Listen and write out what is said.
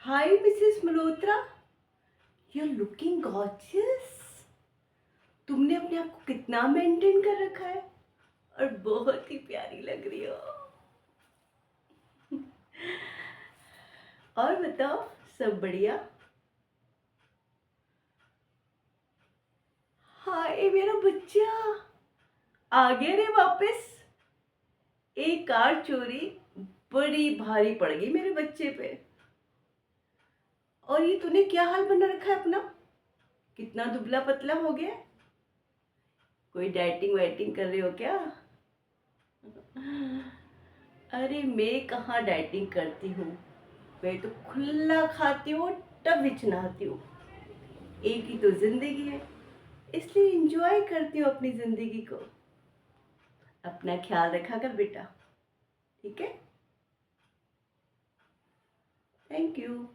Hi Mrs Malhotra, you are looking gorgeous. तुमने अपने आप को कितना मेंटेन कर रखा है और बहुत ही प्यारी लग रही हो। और बताओ, सब बढ़िया? हाय मेरा बच्चा, आ गया रे वापस। एक कार चोरी बड़ी भारी पड़ गई मेरे बच्चे पे। और ये तूने क्या हाल बना रखा है अपना? कितना दुबला पतला हो गया। कोई डाइटिंग वाइटिंग कर रहे हो क्या? अरे मैं कहाँ डाइटिंग करती हूँ, मैं तो खुला खाती हूँ, टब विच नहाती हूँ। एक ही तो जिंदगी है, इसलिए इंजॉय करती हूँ अपनी जिंदगी को। अपना ख्याल रखा कर बेटा, ठीक है? Thank you.